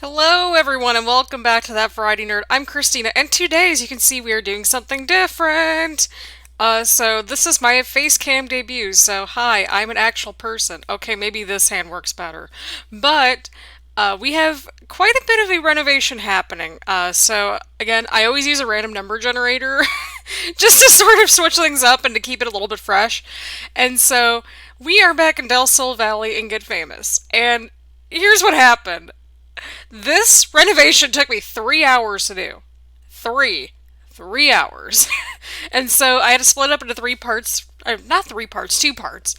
Hello, everyone, and welcome back to That Variety Nerd. I'm Christina, and today, as you can see, we are doing something different. So this is my face cam debut. So hi, I'm an actual person. Okay, maybe this hand works better, but we have quite a bit of a renovation happening. So again, I always use a random number generator just to sort of switch things up and to keep it a little bit fresh. And so we are back in Del Sol Valley and Get Famous, and here's what happened. This renovation took me 3 hours to do. Three. 3 hours. And so I had to split it up into three parts. Not three parts, two parts.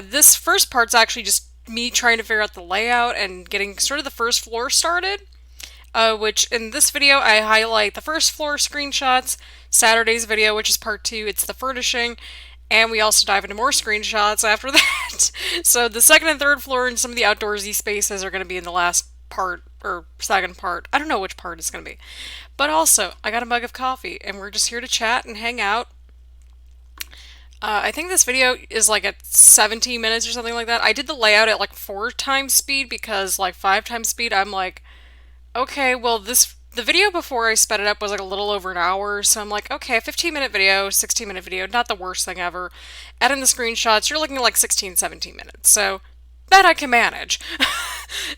This first part's actually just me trying to figure out the layout and getting sort of the first floor started. Which in this video I highlight the first floor screenshots, Saturday's video, which is part two, it's the furnishing, and we also dive into more screenshots after that. So the second and third floor and some of the outdoorsy spaces are going to be in the last part or second part. I don't know which part it's going to be. But also, I got a mug of coffee and we're just here to chat and hang out. I think this video is like at 17 minutes or something like that. I did the layout at like 4 times speed because like 5 times speed I'm like, okay, well the video before I sped it up was like a little over an hour, so I'm like, okay, a 15-minute video, 16-minute video, not the worst thing ever. Add in the screenshots, you're looking at like 16, 17 minutes. So that I can manage.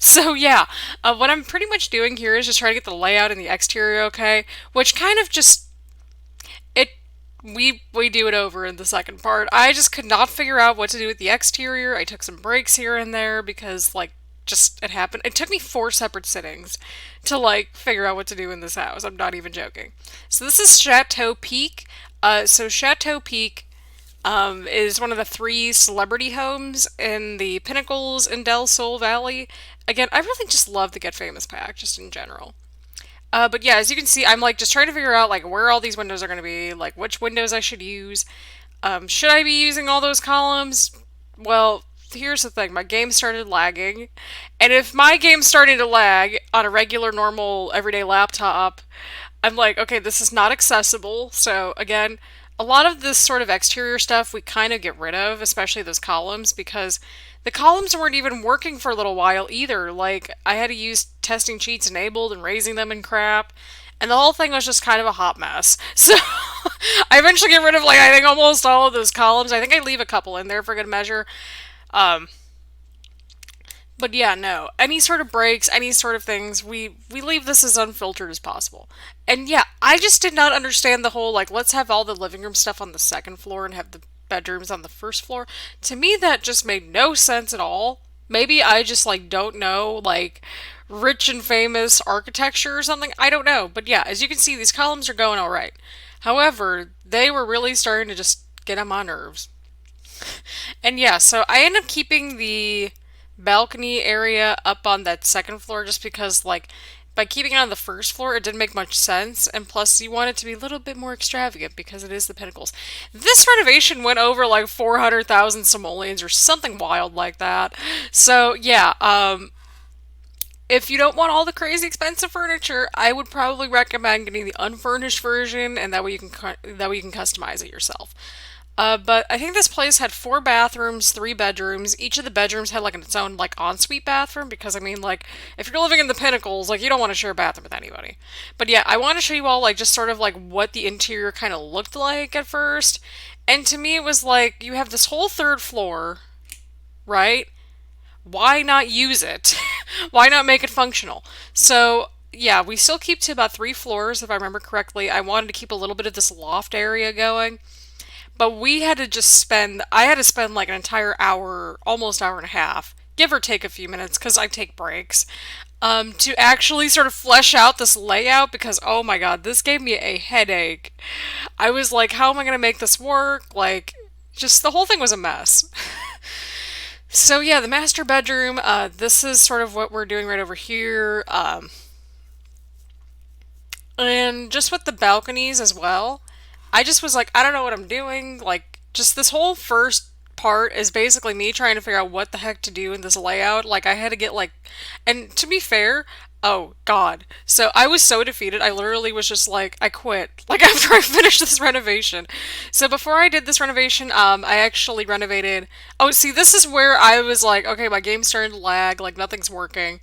So yeah, what I'm pretty much doing here is just trying to get the layout and the exterior okay, which kind of just it we do it over in the second part. I just could not figure out what to do with the exterior. I took some breaks here and there because like just it happened. It took me 4 separate sittings to like figure out what to do in this house. I'm not even joking. So this is Chateau Peak. So Chateau Peak is one of the 3 celebrity homes in the Pinnacles in Del Sol Valley. Again, I really just love the Get Famous pack, just in general. But yeah, as you can see, I'm like just trying to figure out like where all these windows are going to be, like which windows I should use. Should I be using all those columns? Well, here's the thing, my game started lagging. And if my game's starting to lag on a regular, normal, everyday laptop, I'm like, okay, this is not accessible. So again, a lot of this sort of exterior stuff we kind of get rid of, especially those columns, because the columns weren't even working for a little while either. Like, I had to use testing cheats enabled and raising them and crap. And the whole thing was just kind of a hot mess. So I eventually get rid of, like, I think almost all of those columns. I think I leave a couple in there for good measure. Um, but yeah, no. Any sort of breaks, any sort of things, we leave this as unfiltered as possible. And yeah, I just did not understand the whole like let's have all the living room stuff on the second floor and have the bedrooms on the first floor. To me that just made no sense at all. Maybe I just like don't know like rich and famous architecture or something. I don't know. But yeah, as you can see these columns are going all right. However, they were really starting to just get on my nerves. And yeah, so I end up keeping the balcony area up on that second floor just because, like, by keeping it on the first floor, it didn't make much sense. And plus, you want it to be a little bit more extravagant because it is the Pinnacles. This renovation went over like 400,000 simoleons or something wild like that. So, yeah, if you don't want all the crazy expensive furniture, I would probably recommend getting the unfurnished version, and that way you can customize it yourself. But I think this place had 4 bathrooms, 3 bedrooms. Each of the bedrooms had like its own like ensuite bathroom because I mean like if you're living in the Pinnacles, like you don't want to share a bathroom with anybody. But yeah, I want to show you all like just sort of like what the interior kind of looked like at first. And to me it was like you have this whole third floor, right? Why not use it? Why not make it functional? So yeah, we still keep to about 3 floors if I remember correctly. I wanted to keep a little bit of this loft area going. But we had to just spend, I had to spend like an entire hour, almost hour and a half, give or take a few minutes, because I take breaks, to actually sort of flesh out this layout because, oh my god, this gave me a headache. I was like, how am I going to make this work? Like, just the whole thing was a mess. So yeah, the master bedroom, this is sort of what we're doing right over here. And just with the balconies as well. I just was like, I don't know what I'm doing. Like, just this whole first part is basically me trying to figure out what the heck to do in this layout. Like, I had to get like, and to be fair, oh God. So I was so defeated. I literally was just like, I quit. Like after I finished this renovation. So before I did this renovation, I actually renovated. Oh, see, this is where I was like, okay, my game's starting to lag. Like nothing's working.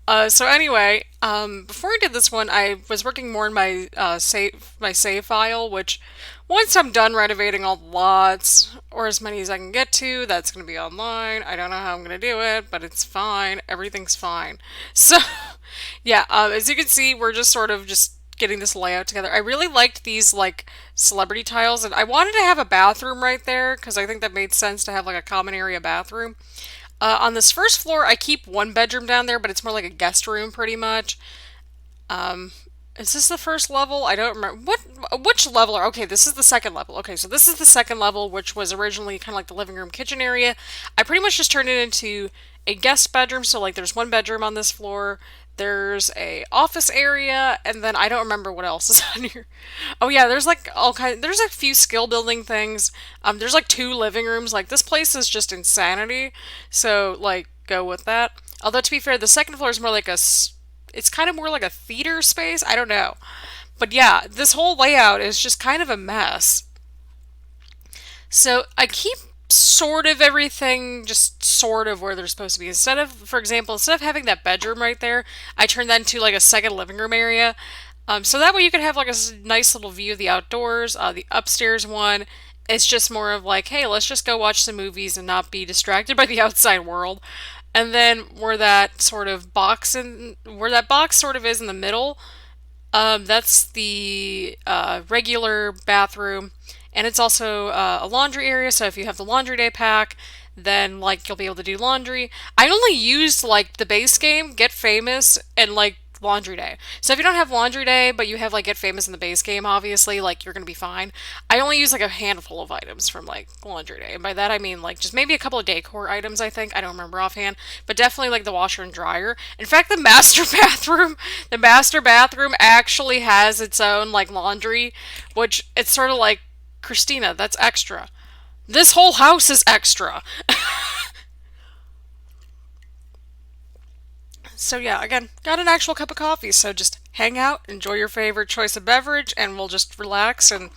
So anyway, before I did this one, I was working more in my save file, which once I'm done renovating all the lots, or as many as I can get to, that's going to be online. I don't know how I'm going to do it, but it's fine. Everything's fine. So, yeah, as you can see, we're just sort of just getting this layout together. I really liked these like celebrity tiles, and I wanted to have a bathroom right there because I think that made sense to have like a common area bathroom. On this first floor, I keep one bedroom down there, but it's more like a guest room pretty much. Um, is this the first level? I don't remember. Which level are, okay, this is the second level. Okay, so this is the second level, which was originally kind of like the living room kitchen area. I pretty much just turned it into a guest bedroom, so like there's one bedroom on this floor. There's a office area, and then I don't remember what else is on here. Oh yeah, there's like all kind. There's a few skill building things. There's like two living rooms. Like this place is just insanity. So like go with that. Although to be fair, the second floor is more like it's kind of more like a theater space. I don't know. But yeah, this whole layout is just kind of a mess. So I keep sort of everything just sort of where they're supposed to be. Instead of, for example, instead of having that bedroom right there, I turned that into like a second living room area. So that way you can have like a nice little view of the outdoors. The upstairs one, it's just more of like, hey, let's just go watch some movies and not be distracted by the outside world. And then where that box sort of is in the middle, that's the regular bathroom, and it's also a laundry area. So if you have the laundry day pack, then like you'll be able to do laundry. I only used like the base game, Get Famous, and like laundry day. So if you don't have laundry day, but you have like Get Famous in the base game, obviously like you're gonna be fine. I only use like a handful of items from like laundry day, and by that I mean like just maybe a couple of decor items. I think I don't remember offhand, but definitely like the washer and dryer. In fact, the master bathroom actually has its own like laundry, which it's sort of like, Christina, that's extra. This whole house is extra. So yeah, again, got an actual cup of coffee, so just hang out, enjoy your favorite choice of beverage, and we'll just relax and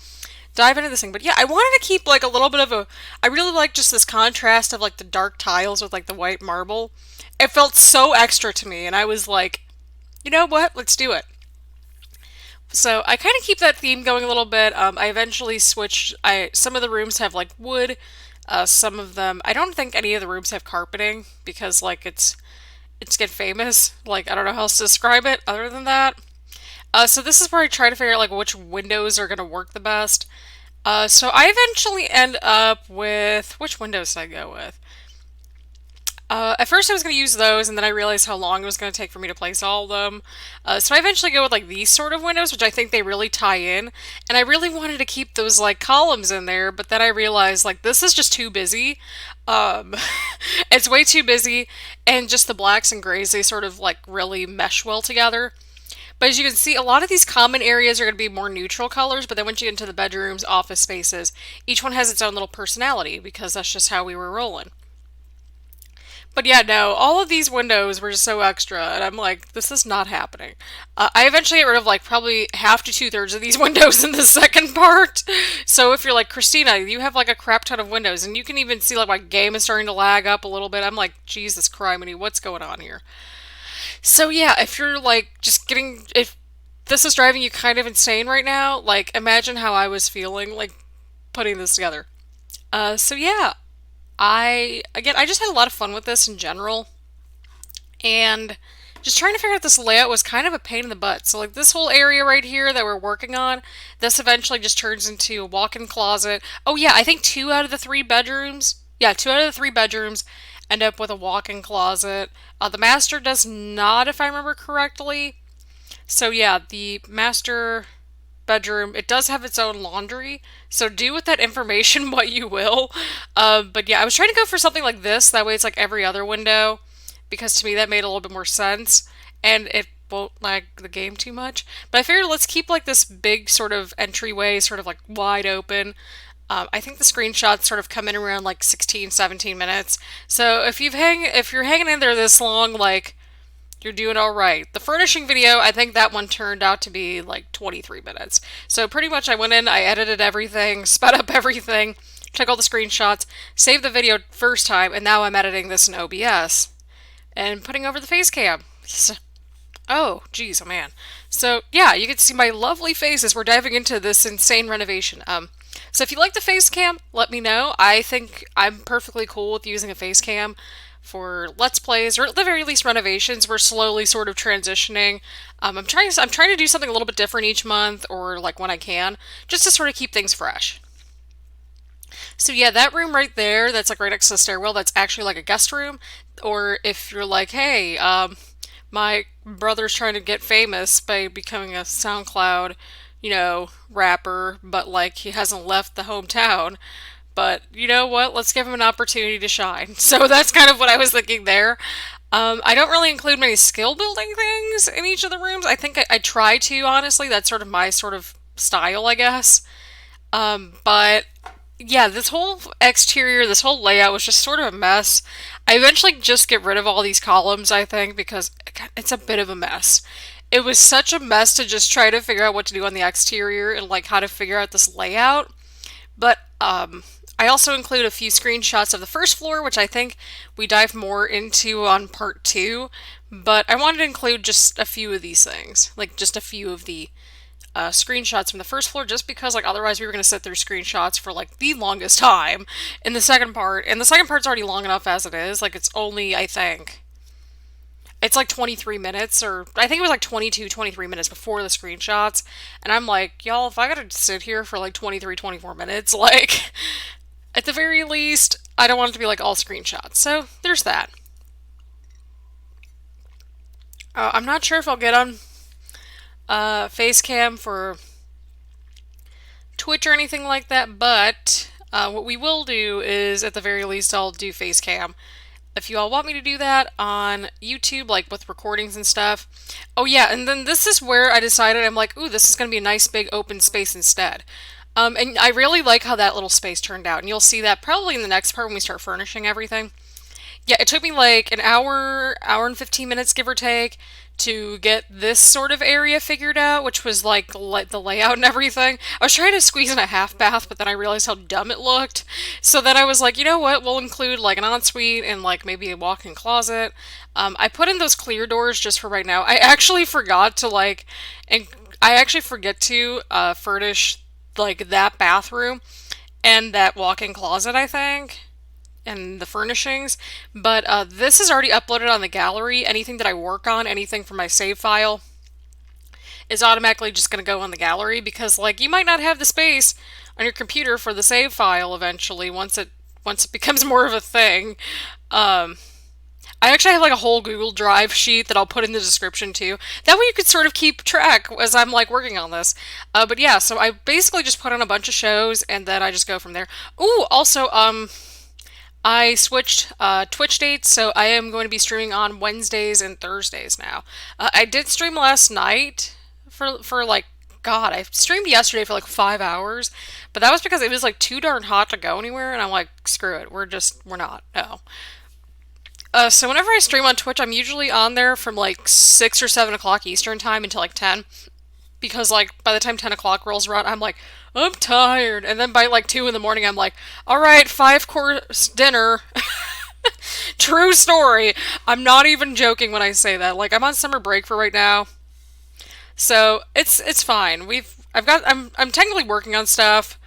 dive into this thing. But yeah, I wanted to keep like a little bit of a, I really like just this contrast of like the dark tiles with like the white marble. It felt so extra to me, and I was like, you know what, let's do it. So I kind of keep that theme going a little bit. I eventually switched. Some of the rooms have like wood. Some of them, I don't think any of the rooms have carpeting because like it's Get Famous. Like I don't know how else to describe it other than that. So this is where I try to figure out like which windows are gonna work the best. So I eventually end up with, which windows did I go with? At first I was going to use those, and then I realized how long it was going to take for me to place all of them. So I eventually go with like these sort of windows, which I think they really tie in. And I really wanted to keep those like columns in there, but then I realized like this is just too busy. Um, it's way too busy, and just the blacks and grays, they sort of like really mesh well together. But as you can see, a lot of these common areas are going to be more neutral colors, but then once you get into the bedrooms, office spaces, each one has its own little personality because that's just how we were rolling. But yeah, no, all of these windows were just so extra, and I'm like, this is not happening. I eventually get rid of like probably half to two-thirds of these windows in the second part. So if you're like, Christina, you have like a crap ton of windows, and you can even see like my game is starting to lag up a little bit. I'm like, Jesus criminy, what's going on here? So yeah, if you're like just getting, if this is driving you kind of insane right now, like imagine how I was feeling like putting this together. So yeah, I just had a lot of fun with this in general, and just trying to figure out this layout was kind of a pain in the butt. So like this whole area right here that we're working on, this eventually just turns into a walk-in closet. Oh yeah, I think two out of the three bedrooms, yeah, two out of the three bedrooms end up with a walk-in closet. The master does not, if I remember correctly. So yeah, the master bedroom, it does have its own laundry, so do with that information what you will. But yeah, I was trying to go for something like this, that way it's like every other window, because to me that made a little bit more sense, and it won't lag the game too much. But I figured let's keep like this big sort of entryway sort of like wide open. I think the screenshots sort of come in around like 16, 17 minutes. So if you're hanging in there this long, like you're doing all right. The furnishing video, I think that one turned out to be like 23 minutes. So pretty much I went in, I edited everything, sped up everything, took all the screenshots, saved the video first time, and now I'm editing this in OBS and putting over the face cam. So, oh, geez, oh man. So, yeah, you can see my lovely faces. We're diving into this insane renovation. So if you like the face cam, let me know. I think I'm perfectly cool with using a face cam for Let's Plays, or at the very least renovations. We're slowly sort of transitioning. I'm trying to do something a little bit different each month, or like when I can, just to sort of keep things fresh. So yeah, that room right there, that's like right next to the stairwell, that's actually like a guest room. Or if you're like, hey, my brother's trying to get famous by becoming a SoundCloud, rapper, but like he hasn't left the hometown. But you know what? Let's give him an opportunity to shine. So that's kind of what I was thinking there. I don't really include many skill building things in each of the rooms. I think I try to, honestly. That's sort of my sort of style, I guess. But yeah, this whole exterior, this whole layout was just sort of a mess. I eventually just get rid of all these columns, I think, because it's a bit of a mess. It was such a mess to just try to figure out what to do on the exterior and like how to figure out this layout. But I also include a few screenshots of the first floor, which I think we dive more into on part two. But I wanted to include just a few of these things, like just a few of the screenshots from the first floor, just because like otherwise we were going to sit through screenshots for like the longest time in the second part. And the second part's already long enough as it is. Like it's only, I think, it's like 23 minutes, or I think it was like 22, 23 minutes before the screenshots. And I'm like, y'all, if I gotta sit here for like 23, 24 minutes, like, at the very least, I don't want it to be like all screenshots. So there's that. I'm not sure if I'll get on Facecam for Twitch or anything like that, but what we will do is, at the very least, I'll do Facecam. If you all want me to do that on YouTube, like with recordings and stuff. Oh yeah, and then this is where I decided, I'm like, ooh, this is going to be a nice big open space instead. And I really like how that little space turned out, and you'll see that probably in the next part when we start furnishing everything. Yeah, it took me like an hour and 15 minutes, give or take, to get this sort of area figured out, which was like the layout and everything. I was trying to squeeze in a half bath, but then I realized how dumb it looked. So then I was like, you know what? We'll include like an ensuite and like maybe a walk-in closet. I put in those clear doors just for right now. I actually forgot to like, and I actually forget to furnish like that bathroom and that walk-in closet, I think, and the furnishings. But this is already uploaded on the gallery. Anything that I work on, anything from my save file, is automatically just going to go on the gallery, because like you might not have the space on your computer for the save file eventually once it becomes more of a thing. Um, I actually have like a whole Google Drive sheet that I'll put in the description too. That way you could sort of keep track as I'm like working on this. But yeah, so I basically just put on a bunch of shows and then I just go from there. Ooh, also, I switched Twitch dates, so I am going to be streaming on Wednesdays and Thursdays now. I did stream last night for like, God, I streamed yesterday for like 5 hours, but that was because it was like too darn hot to go anywhere, and I'm like, screw it, we're not, no. So whenever I stream on Twitch, I'm usually on there from like 6 or 7 o'clock Eastern time until like 10, because like by the time 10 o'clock rolls around, I'm like, I'm tired. And then by like 2 in the morning, I'm like, all right, 5-course dinner. True story. I'm not even joking when I say that. Like, I'm on summer break for right now. So it's fine. I'm technically working on stuff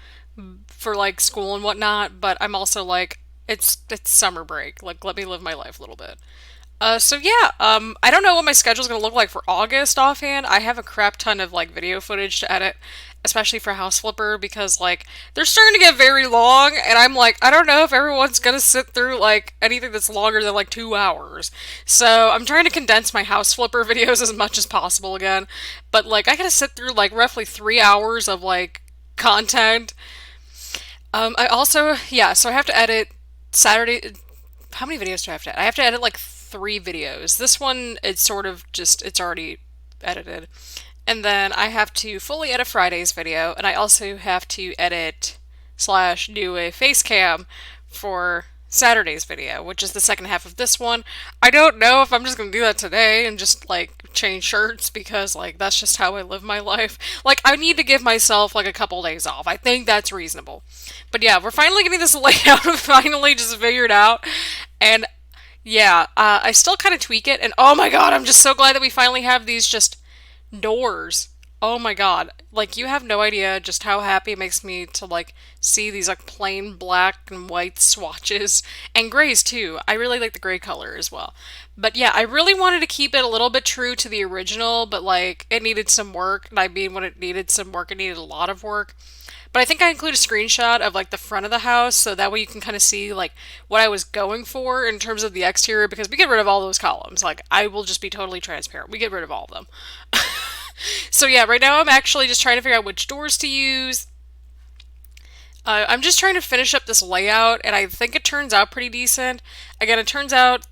for like school and whatnot, but I'm also like, it's summer break. Like, let me live my life a little bit. So yeah, I don't know what my schedule's gonna look like for August offhand. I have a crap ton of like video footage to edit, especially for House Flipper, because like they're starting to get very long, and I'm like, I don't know if everyone's gonna sit through like anything that's longer than like 2 hours. So I'm trying to condense my House Flipper videos as much as possible again. But like I gotta sit through like roughly 3 hours of like content. I also, yeah, so I have to edit Saturday. How many videos do I have to edit? I have to edit like 3 videos. This one, it's sort of just, it's already edited. And then I have to fully edit Friday's video, and I also have to edit slash do a face cam for Saturday's video, which is the second half of this one. I don't know if I'm just gonna do that today and just like change shirts, because like that's just how I live my life. Like I need to give myself like a couple days off. I think that's reasonable. But yeah, we're finally getting this layout finally just figured out. And Yeah, I still kind of tweak it, and oh my god, I'm just so glad that we finally have these just doors. Oh my god. Like you have no idea just how happy it makes me to like see these like plain black and white swatches and grays too. I really like the gray color as well. But yeah, I really wanted to keep it a little bit true to the original, but like it needed some work. And I mean when it needed some work, it needed a lot of work. But I think I include a screenshot of like the front of the house so that way you can kind of see like what I was going for in terms of the exterior because we get rid of all those columns. Like I will just be totally transparent. We get rid of all of them. So yeah, right now I'm actually just trying to figure out which doors to use. I'm just trying to finish up this layout, and I think it turns out pretty decent. Again, it turns out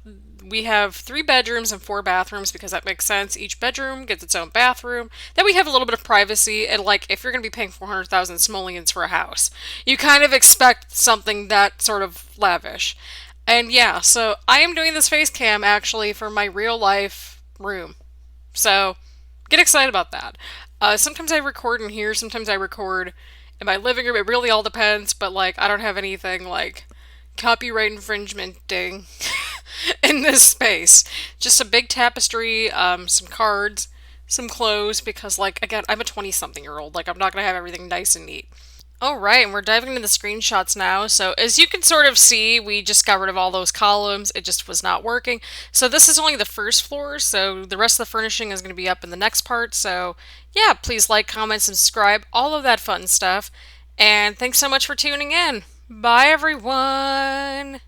we have 3 bedrooms and 4 bathrooms because that makes sense. Each bedroom gets its own bathroom. Then we have a little bit of privacy, and like if you're going to be paying 400,000 simoleons for a house, you kind of expect something that sort of lavish. And yeah, so I am doing this face cam actually for my real life room. So get excited about that. Sometimes I record in here, sometimes I record in my living room. It really all depends, but like I don't have anything like copyright infringement ding in this space. Just a big tapestry, some cards, some clothes, because like again, I'm a 20 something year old. Like I'm not gonna have everything nice and neat. All right, and we're diving into the screenshots now. So as you can sort of see, we just got rid of all those columns. It just was not working. So this is only the first floor, so the rest of the furnishing is going to be up in the next part. So yeah, please like, comment, subscribe, all of that fun stuff. And thanks so much for tuning in. Bye, everyone.